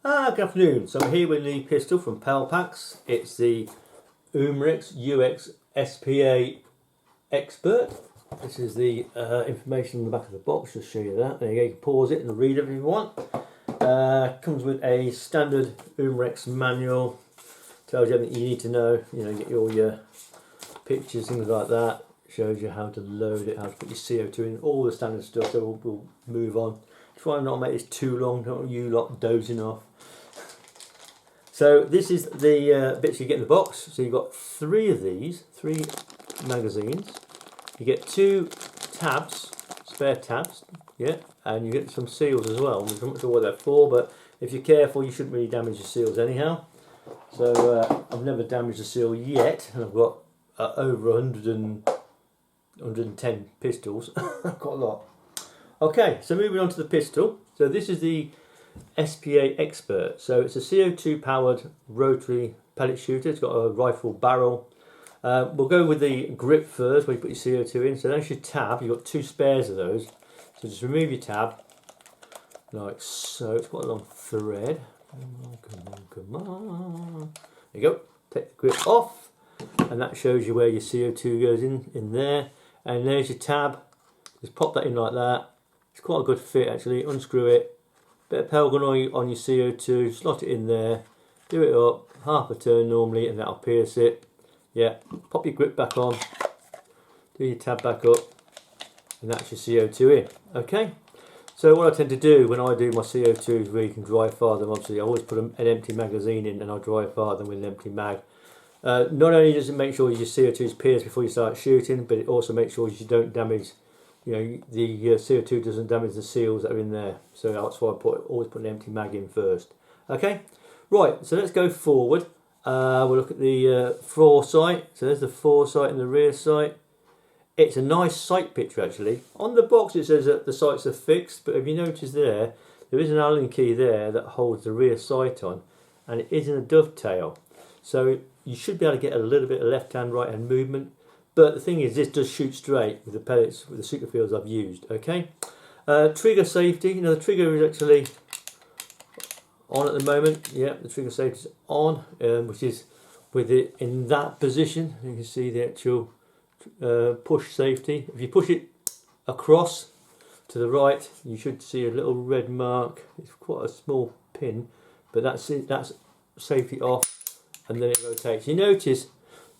Good afternoon. So I'm here with the pistol from Pellet. It's the Umarex SPA Expert. This is the information on the back of the box. Just show you that. There you go. You can pause it and read it if you want. Comes with a standard Umarex manual. Tells you everything you need to know. You know, get all your pictures, things like that. Shows you how to load it, how to put your CO2 in, all the standard stuff. So we'll move on. Try not to make this too long. Don't want you lot dozing off. So this is the bits you get in the box. So you've got three of these, three magazines. You get two tabs, spare tabs, yeah, and you get some seals as well. I'm not sure what they're for, but if you're careful, you shouldn't really damage your seals anyhow. So I've never damaged a seal yet, and I've got over 110 pistols, quite a lot. Okay, so moving on to the pistol. So this is the SPA Expert. So it's a CO2 powered rotary pellet shooter. It's got a rifle barrel. We'll go with the grip first, where you put your CO2 in. So that's your tab. You've got two spares of those. So just remove your tab, like so. It's got a long thread. Come on. There you go. Take the grip off, and that shows you where your CO2 goes in there. And there's your tab. Just pop that in like that. It's quite a good fit actually. Unscrew it. Bit of Pelgon on your CO2, slot it in there, do it up, half a turn normally, and that'll pierce it. Yeah, pop your grip back on, do your tab back up, and that's your CO2 in. Okay, so what I tend to do when I do my CO2s where you can dry fire them, obviously I always put an empty magazine in and I dry fire them with an empty mag. Not only does it make sure your CO2 is pierced before you start shooting, but it also makes sure you don't damage, you know, the CO2 doesn't damage the seals that are in there. So that's why I always put an empty mag in first. Okay, right, so let's go forward. We'll look at the foresight. So there's the foresight and the rear sight. It's a nice sight picture actually. On the box it says that the sights are fixed, but if you notice there is an Allen key there that holds the rear sight on, and it is in a dovetail. So you should be able to get a little bit of left hand, right hand movement. But the thing is, this does shoot straight with the pellets, with the Superfields I've used, okay? Trigger safety, you know, the trigger is actually on at the moment. Yeah, the trigger safety is on, which is with it in that position. You can see the actual push safety. If you push it across to the right, you should see a little red mark. It's quite a small pin, but that's it, that's safety off, and then it rotates. You notice,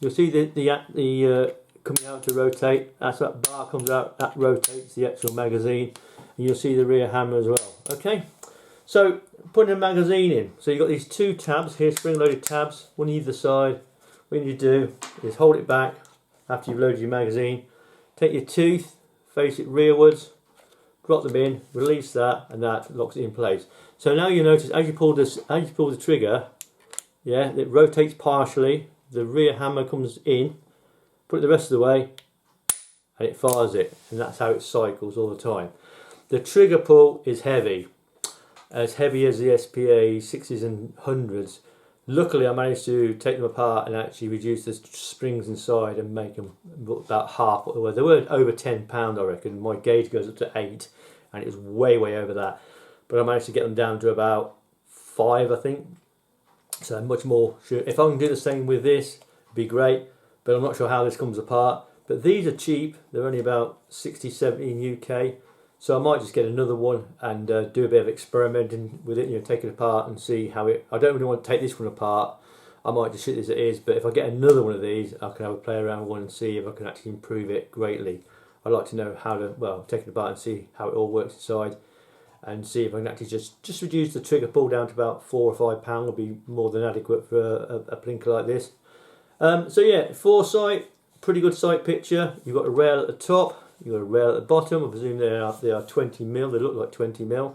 you'll see the coming out to rotate, as that bar comes out, that rotates the actual magazine, and you'll see the rear hammer as well. Okay, so putting a magazine in, so you've got these two tabs here, spring loaded tabs, one either side. What you do is hold it back after you've loaded your magazine, take your tooth, face it rearwards, drop them in, release that, and that locks it in place. So now you notice as you pull the trigger, yeah, it rotates partially, the rear hammer comes in, put it the rest of the way, and it fires it, and that's how it cycles all the time. The trigger pull is heavy as the SPA 60s and 100s. Luckily I managed to take them apart and actually reduce the springs inside and make them about half what they were. They were over £10 I reckon. My gauge goes up to 8 and it was way over that, but I managed to get them down to about 5 I think. So much more. If I can do the same with this, it'd be great, but I'm not sure how this comes apart. But these are cheap. They're only about 60-70 in UK, so I might just get another one and do a bit of experimenting with it, you know, take it apart and see how it. I don't really want to take this one apart. I might just shoot it as it is, but if I get another one of these, I can have a play around with one and see if I can actually improve it greatly. I'd like to know how to, well, take it apart and see how it all works inside, and see if I can actually just reduce the trigger pull down to about £4 or £5 will be more than adequate for a blinker like this. So yeah, foresight, pretty good sight picture. You've got a rail at the top, you've got a rail at the bottom. I presume they are 20mm, they look like 20mm.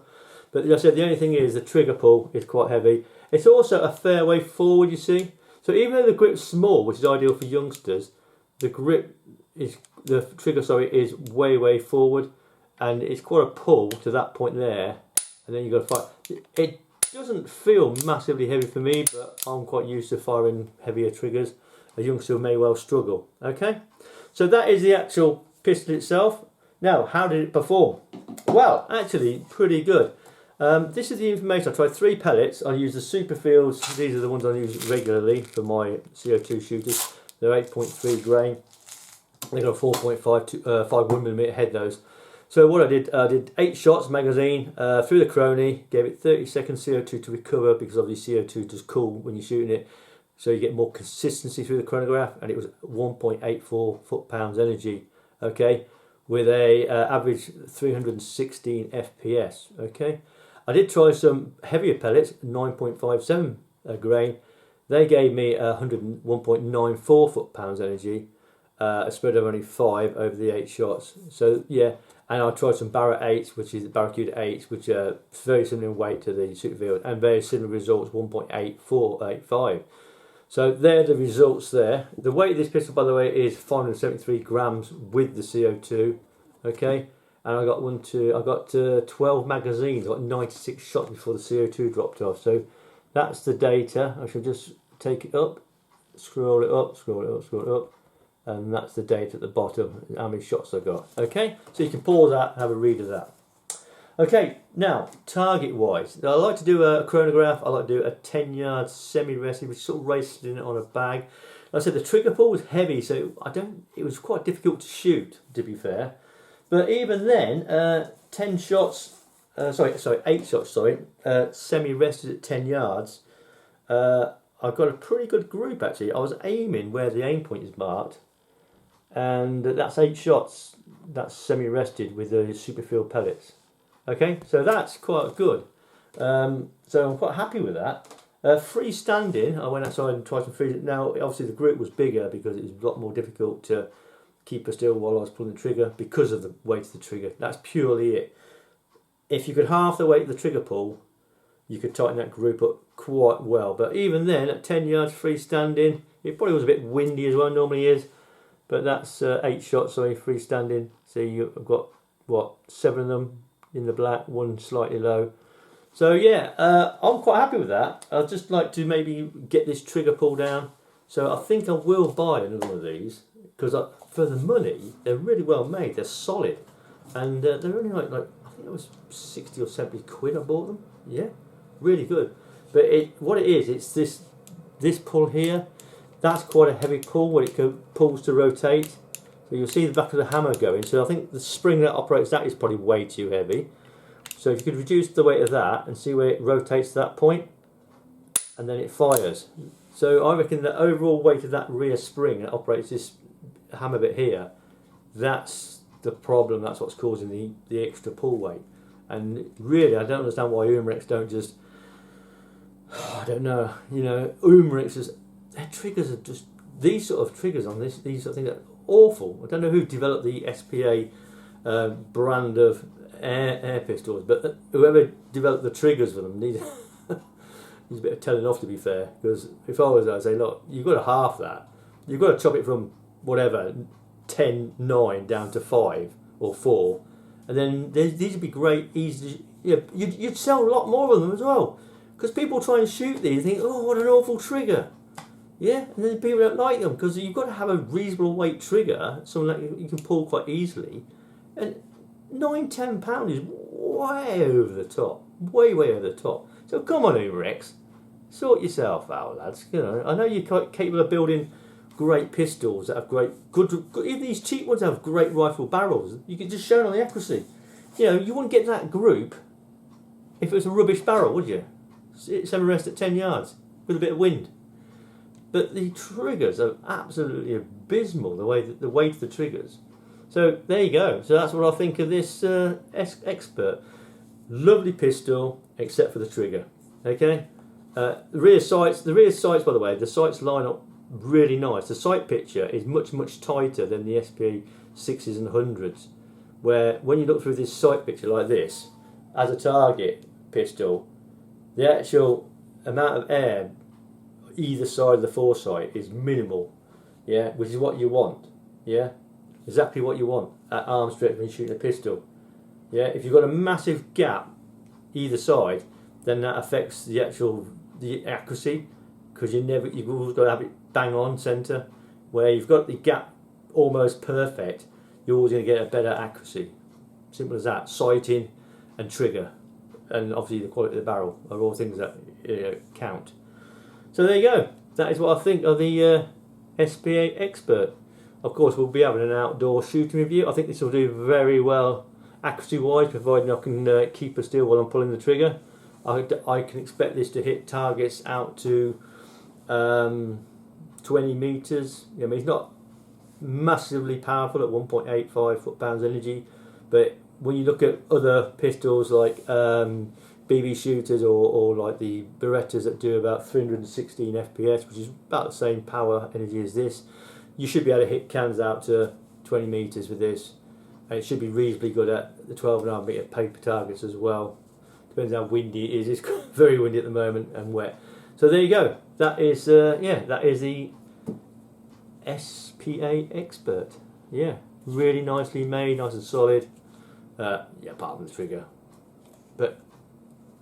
But as I said, the only thing is the trigger pull is quite heavy. It's also a fair way forward, you see. So even though the grip's small, which is ideal for youngsters, the trigger is way forward, and it's quite a pull to that point there, and then you've got to fire. It doesn't feel massively heavy for me, but I'm quite used to firing heavier triggers. A youngster may well struggle. Okay, so that is the actual pistol itself. Now, how did it perform? Well, actually, pretty good. This is the information. I tried 3 pellets. I use the Superfields. These are the ones I use regularly for my CO2 shooters. They're 8.3 grain. They've got a 4.5 1mm head, those. So what I did 8 shots magazine through the Chrony, gave it 30 seconds CO2 to recover, because obviously CO2 does cool when you're shooting it, so you get more consistency through the chronograph, and it was 1.84 foot-pounds energy, okay, with a average 316 FPS, okay. I did try some heavier pellets, 9.57 grain. They gave me 101.94 foot-pounds energy, a spread of only 5 over the 8 shots. So yeah, and I tried some Barrett 8s, which is Barracuda 8s, which are very similar in weight to the Superfield, and very similar results, 1.8485. So they're the results there. The weight of this pistol, by the way, is 573 grams with the CO2. Okay, and I got 12 magazines. I got 96 shots before the CO2 dropped off. So that's the data. I shall just take it up, scroll it up, scroll it up, scroll it up, and that's the data at the bottom, how many shots I got. Okay, so you can pause that and have a read of that. Okay, now target wise, I like to do a chronograph. I like to do a 10-yard semi-rested, which sort of rested in it on a bag. Like I said, the trigger pull was heavy, so it was quite difficult to shoot, to be fair. But even then, 8 shots, semi-rested at 10 yards. I've got a pretty good group actually. I was aiming where the aim point is marked, and that's 8 shots. That's semi-rested with the Superfield pellets. Okay, so that's quite good. So I'm quite happy with that. Freestanding, I went outside and tried some freestanding. Now, obviously the group was bigger because it was a lot more difficult to keep her still while I was pulling the trigger because of the weight of the trigger. That's purely it. If you could half the weight of the trigger pull, you could tighten that group up quite well. But even then, at 10 yards freestanding, it probably was a bit windy as well, normally is. But that's 8 shots, sorry, freestanding. So you've got, what, 7 of them in the black, 1 slightly low. So yeah, I'm quite happy with that. I'd just like to maybe get this trigger pull down. So I think I will buy another one of these, because for the money, they're really well made. They're solid, and they're only like I think it was 60 or 70 quid I bought them. Yeah, really good. But what it is, it's this pull here. That's quite a heavy pull when it pulls to rotate. So you'll see the back of the hammer going. So I think the spring that operates that is probably way too heavy. So if you could reduce the weight of that and see where it rotates to that point, and then it fires. So I reckon the overall weight of that rear spring that operates this hammer bit here, that's the problem. That's what's causing the extra pull weight. And really, I don't understand why Umarex don't just, I don't know, you know, Umarex is, their triggers are just, these sort of triggers on these sort of things are awful. I don't know who developed the SPA brand of air pistols, but whoever developed the triggers for them needs a bit of telling off, to be fair. Because if I was there, I'd say, look, you've got to half that. You've got to chop it from whatever 10, 9 down to 5 or 4, and then these would be great, easy. Yeah, you'd sell a lot more of them as well. Because people try and shoot these and think, oh, what an awful trigger. Yeah, and then people don't like them because you've got to have a reasonable weight trigger, something that you can pull quite easily. And £9–10 is way over the top, way over the top. So come on, Umarex, sort yourself out, lads. You know, I know you're quite capable of building great pistols that have good. Even these cheap ones have great rifle barrels. You can just show on the accuracy. You know, you wouldn't get that group if it was a rubbish barrel, would you? Semi-rest at 10 yards with a bit of wind. But the triggers are absolutely abysmal, the weight of the triggers. So there you go. So that's what I think of this Expert. Lovely pistol, except for the trigger. Okay. The rear sights, by the way, the sights line up really nice. The sight picture is much tighter than the SPA 6s and 100s. Where when you look through this sight picture like this, as a target pistol, the actual amount of air either side of the foresight is minimal, yeah, which is what you want, yeah, exactly what you want at arm stretch when you're shooting a pistol, yeah. If you've got a massive gap either side, then that affects the accuracy, because you've always got to have it bang on centre. Where you've got the gap almost perfect, you're always going to get a better accuracy. Simple as that. Sighting and trigger, and obviously the quality of the barrel are all things that count. So there you go. That is what I think of the SPA Expert. Of course, we'll be having an outdoor shooting review. I think this will do very well accuracy wise, providing I can keep her still while I'm pulling the trigger. I can expect this to hit targets out to 20 meters. I mean, it's not massively powerful at 1.85 foot-pounds energy, but when you look at other pistols like BB shooters or like the Berettas that do about 316 FPS, which is about the same power energy as this, you should be able to hit cans out to 20 meters with this, and it should be reasonably good at the 12.5 meter paper targets as well. Depends how windy it is. It's very windy at the moment and wet. So there you go. That is that is the SPA Expert. Yeah, really nicely made, nice and solid. Apart from the trigger. But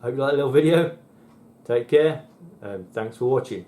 I hope you like the little video. Take care, and thanks for watching.